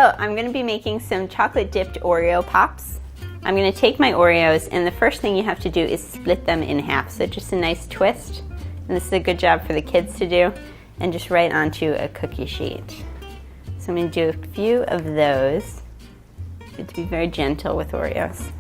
So I'm going to be making some chocolate dipped Oreo Pops. I'm going to take my Oreos, and the first thing you have to do is split them in half. So just a nice twist, and this is a good job for the kids to do, and just right onto a cookie sheet. So I'm going to do a few of those. Good to be very gentle with Oreos.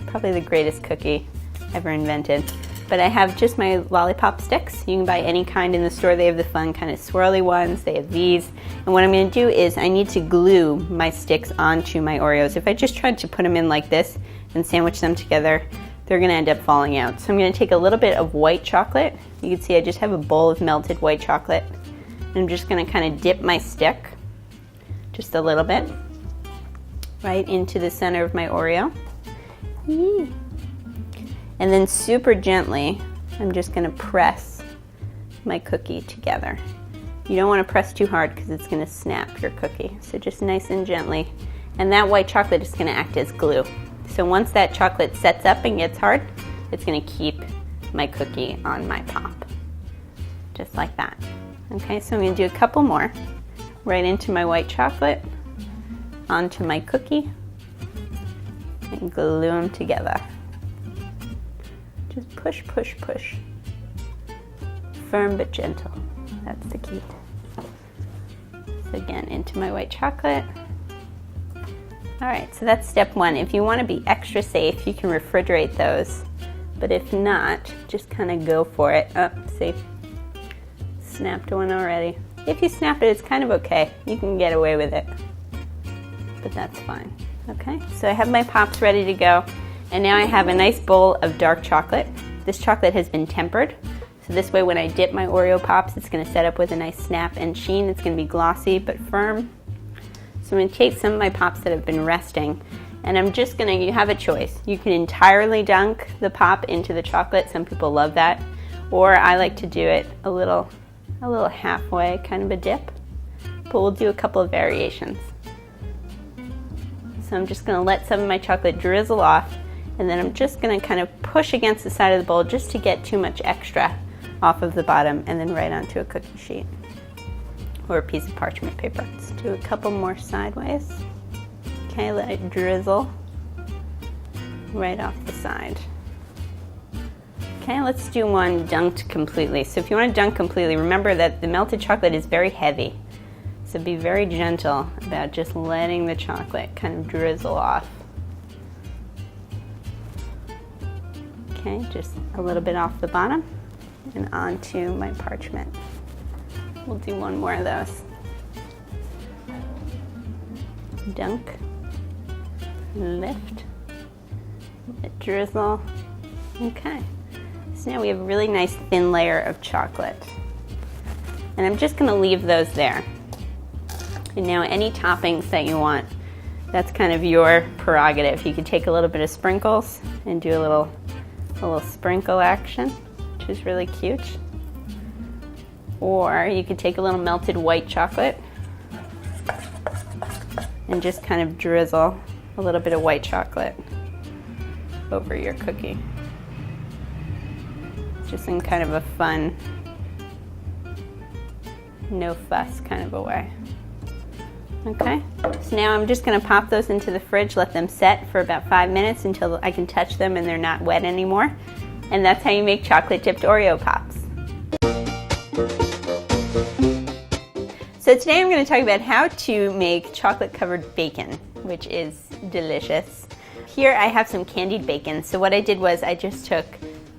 Probably the greatest cookie ever invented. But I have just my lollipop sticks. You can buy any kind in the store. They have the fun kind of swirly ones. They have these. And what I'm going to do is I need to glue my sticks onto my Oreos. If I just tried to put them in like this and sandwich them together, they're going to end up falling out. So I'm going to take a little bit of white chocolate. You can see I just have a bowl of melted white chocolate. And I'm just going to kind of dip my stick just a little bit right into the center of my Oreo. And then super gently, I'm just going to press my cookie together. You don't want to press too hard because it's going to snap your cookie. So just nice and gently. And that white chocolate is going to act as glue. So once that chocolate sets up and gets hard, it's going to keep my cookie on my pop. Just like that. Okay, so I'm going to do a couple more. Right into my white chocolate, onto my cookie, and glue them together. Just push, push, push. Firm but gentle. That's the key. So again, into my white chocolate. All right, so that's step one. If you want to be extra safe, you can refrigerate those. But if not, just kind of go for it. Oh, see, snapped one already. If you snap it, it's kind of okay. You can get away with it. But that's fine. Okay, so I have my Pops ready to go. And now I have a nice bowl of dark chocolate. This chocolate has been tempered. So this way when I dip my Oreo Pops, it's going to set up with a nice snap and sheen. It's going to be glossy but firm. So I'm going to take some of my Pops that have been resting, and I'm just going to, you have a choice. You can entirely dunk the Pop into the chocolate. Some people love that. Or I like to do it a little halfway, kind of a dip. But we'll do a couple of variations. So I'm just going to let some of my chocolate drizzle off, and then I'm just going to kind of push against the side of the bowl just to get too much extra off of the bottom, and then right onto a cookie sheet or a piece of parchment paper. Let's do a couple more sideways. Okay, let it drizzle right off the side. Okay, let's do one dunked completely. So if you want to dunk completely, remember that the melted chocolate is very heavy. So be very gentle about just letting the chocolate kind of drizzle off. Okay, just a little bit off the bottom and onto my parchment. We'll do one more of those. Dunk, lift, let drizzle. Okay, so now we have a really nice thin layer of chocolate. And I'm just gonna leave those there. And now any toppings that you want, that's kind of your prerogative. You could take a little bit of sprinkles and do a little sprinkle action, which is really cute. Or you could take a little melted white chocolate and just kind of drizzle a little bit of white chocolate over your cookie. Just in kind of a fun, no fuss kind of a way. Okay, so now I'm just going to pop those into the fridge, let them set for about 5 minutes until I can touch them and they're not wet anymore. And that's how you make chocolate dipped Oreo Pops. So today I'm going to talk about how to make chocolate covered bacon, which is delicious. Here I have some candied bacon. So what I did was I just took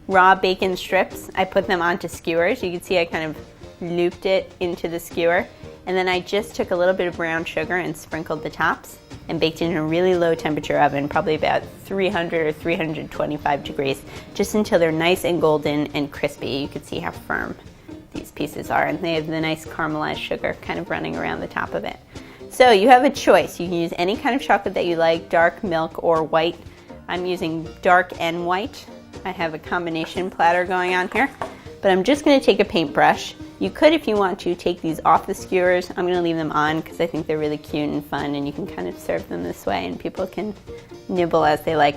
raw bacon strips, I put them onto skewers. You can see I kind of looped it into the skewer. And then I just took a little bit of brown sugar and sprinkled the tops and baked it in a really low temperature oven, probably about 300 or 325 degrees, just until they're nice and golden and crispy. You can see how firm these pieces are, and they have the nice caramelized sugar kind of running around the top of it. So you have a choice. You can use any kind of chocolate that you like, dark, milk, or white. I'm using dark and white. I have a combination platter going on here, but I'm just going to take a paintbrush. You could, if you want to, take these off the skewers. I'm going to leave them on because I think they're really cute and fun, and you can kind of serve them this way and people can nibble as they like.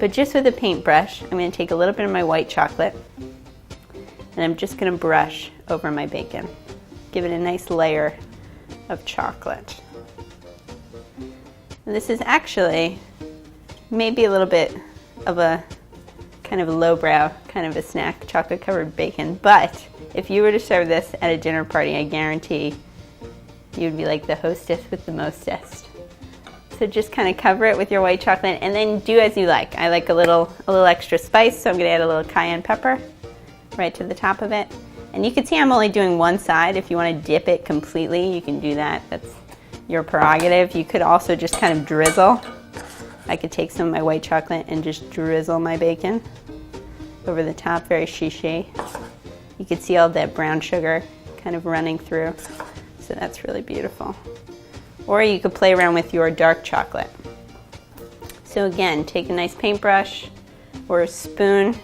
But just with a paintbrush, I'm going to take a little bit of my white chocolate and I'm just going to brush over my bacon. Give it a nice layer of chocolate. And this is actually maybe a little bit of a kind of a lowbrow kind of a snack, chocolate covered bacon, but if you were to serve this at a dinner party, I guarantee you'd be like the hostess with the mostest. So just kind of cover it with your white chocolate and then do as you like. I like a little extra spice, so I'm gonna add a little cayenne pepper right to the top of it. And you can see I'm only doing one side. If you want to dip it completely, you can do that. That's your prerogative. You could also just kind of drizzle. I could take some of my white chocolate and just drizzle my bacon over the top, very chic. You can see all that brown sugar kind of running through, so that's really beautiful. Or you could play around with your dark chocolate. So again, take a nice paintbrush or a spoon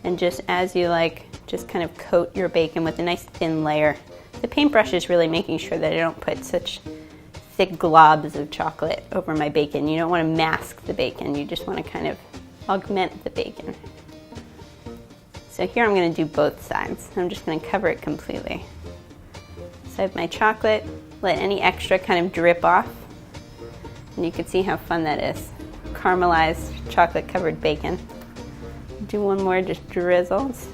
and just as you like, just kind of coat your bacon with a nice thin layer. The paintbrush is really making sure that I don't put such thick globs of chocolate over my bacon. You don't want to mask the bacon, you just want to kind of augment the bacon. So here I'm going to do both sides. I'm just going to cover it completely. So I have my chocolate, let any extra kind of drip off, and you can see how fun that is. Caramelized chocolate covered bacon. Do one more, just drizzles.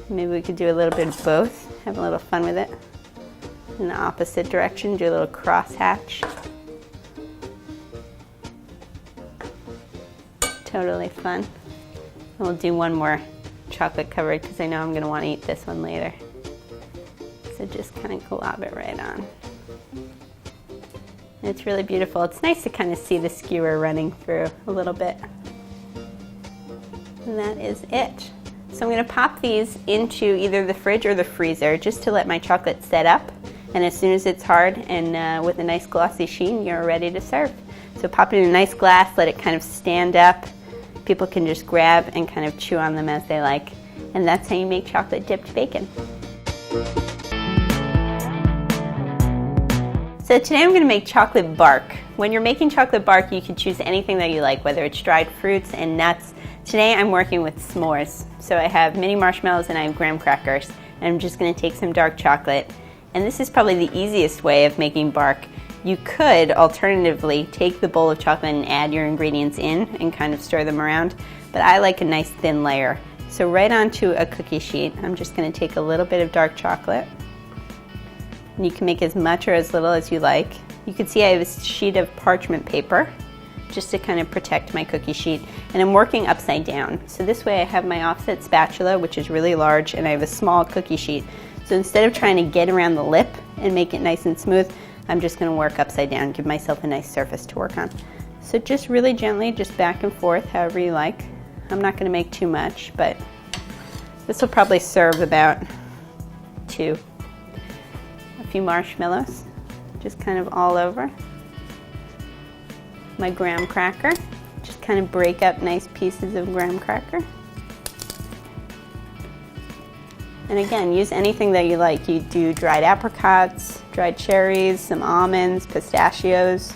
Maybe we could do a little bit of both, have a little fun with it. In the opposite direction, do a little crosshatch. Totally fun. And we'll do one more chocolate covered because I know I'm going to want to eat this one later. So just kind of glob it right on. And it's really beautiful. It's nice to kind of see the skewer running through a little bit. And that is it. So I'm going to pop these into either the fridge or the freezer just to let my chocolate set up. And as soon as it's hard and with a nice glossy sheen, you're ready to serve. So pop it in a nice glass, let it kind of stand up. People can just grab and kind of chew on them as they like. And that's how you make chocolate dipped bacon. So today I'm going to make chocolate bark. When you're making chocolate bark, you can choose anything that you like, whether it's dried fruits and nuts. Today I'm working with s'mores. So I have mini marshmallows and I have graham crackers. And I'm just going to take some dark chocolate. And this is probably the easiest way of making bark. You could alternatively take the bowl of chocolate and add your ingredients in and kind of stir them around, but I like a nice thin layer. So right onto a cookie sheet, I'm just going to take a little bit of dark chocolate. And you can make as much or as little as you like. You can see I have a sheet of parchment paper just to kind of protect my cookie sheet, and I'm working upside down. So this way I have my offset spatula, which is really large, and I have a small cookie sheet. So instead of trying to get around the lip and make it nice and smooth, I'm just going to work upside down, give myself a nice surface to work on. So just really gently, just back and forth, however you like. I'm not going to make too much, but this will probably serve about two. A few marshmallows, just kind of all over. My graham cracker, just kind of break up nice pieces of graham cracker. And again, use anything that you like. You do dried apricots, dried cherries, some almonds, pistachios.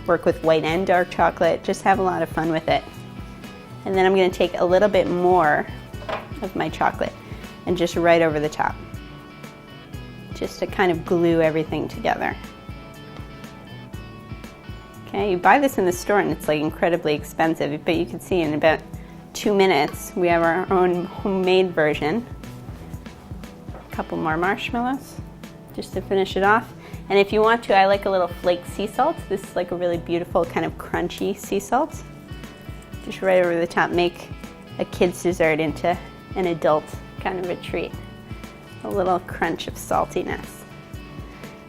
Work with white and dark chocolate. Just have a lot of fun with it. And then I'm going to take a little bit more of my chocolate and just right over the top. Just to kind of glue everything together. Okay, you buy this in the store and it's like incredibly expensive, but you can see in about 2 minutes we have our own homemade version. Couple more marshmallows just to finish it off. And if you want to, I like a little flake sea salt. This is like a really beautiful kind of crunchy sea salt. Just right over the top, make a kid's dessert into an adult kind of a treat. A little crunch of saltiness.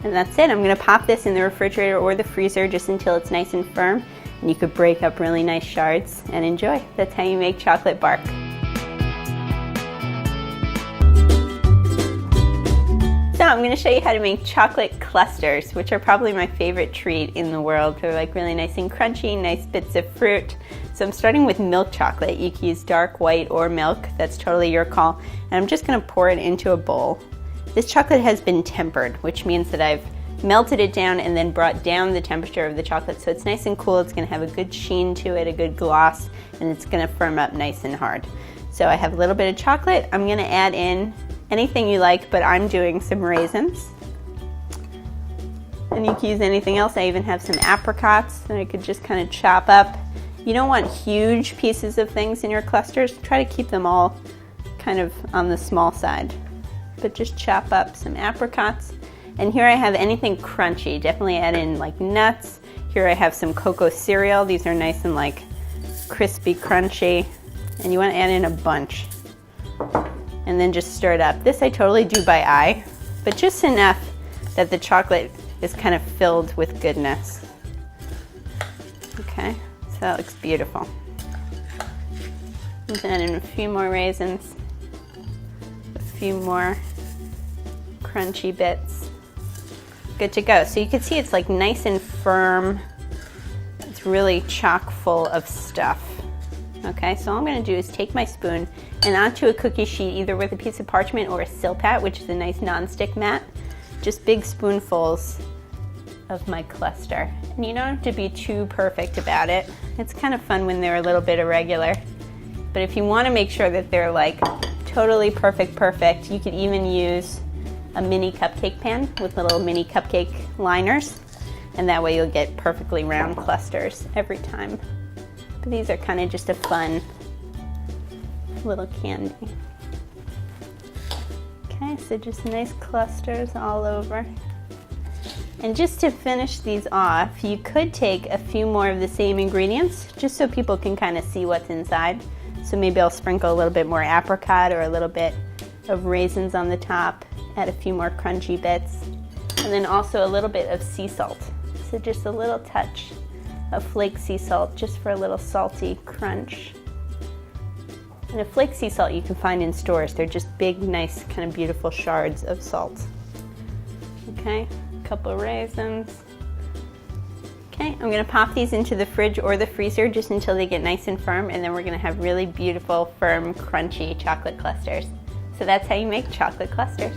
And that's it. I'm going to pop this in the refrigerator or the freezer just until it's nice and firm. And you could break up really nice shards and enjoy. That's how you make chocolate bark. So I'm going to show you how to make chocolate clusters, which are probably my favorite treat in the world. They're like really nice and crunchy, nice bits of fruit. So I'm starting with milk chocolate. You can use dark, white, or milk. That's totally your call. And I'm just going to pour it into a bowl. This chocolate has been tempered, which means that I've melted it down and then brought down the temperature of the chocolate. So it's nice and cool. It's going to have a good sheen to it, a good gloss, and it's going to firm up nice and hard. So I have a little bit of chocolate. I'm going to add in anything you like, but I'm doing some raisins. And you can use anything else. I even have some apricots that I could just kind of chop up. You don't want huge pieces of things in your clusters. Try to keep them all kind of on the small side. But just chop up some apricots. And here I have anything crunchy. Definitely add in like nuts. Here I have some cocoa cereal. These are nice and like crispy, crunchy. And you want to add in a bunch. And then just stir it up. This I totally do by eye, but just enough that the chocolate is kind of filled with goodness. Okay, so that looks beautiful. And then in a few more raisins, a few more crunchy bits. Good to go. So you can see it's like nice and firm. It's really chock full of stuff. Okay, so all I'm going to do is take my spoon and onto a cookie sheet, either with a piece of parchment or a Silpat, which is a nice non-stick mat, just big spoonfuls of my cluster. And you don't have to be too perfect about it. It's kind of fun when they're a little bit irregular. But if you want to make sure that they're like totally perfect, you could even use a mini cupcake pan with little mini cupcake liners. And that way you'll get perfectly round clusters every time. But these are kind of just a fun little candy. Okay, so just nice clusters all over. And just to finish these off, you could take a few more of the same ingredients, just so people can kind of see what's inside. So maybe I'll sprinkle a little bit more apricot or a little bit of raisins on the top, add a few more crunchy bits, and then also a little bit of sea salt. So just a little touch of flake sea salt, just for a little salty crunch. And a flake sea salt you can find in stores. They're just big, nice, kind of beautiful shards of salt. Okay, a couple of raisins. Okay, I'm going to pop these into the fridge or the freezer just until they get nice and firm, and then we're going to have really beautiful, firm, crunchy chocolate clusters. So that's how you make chocolate clusters.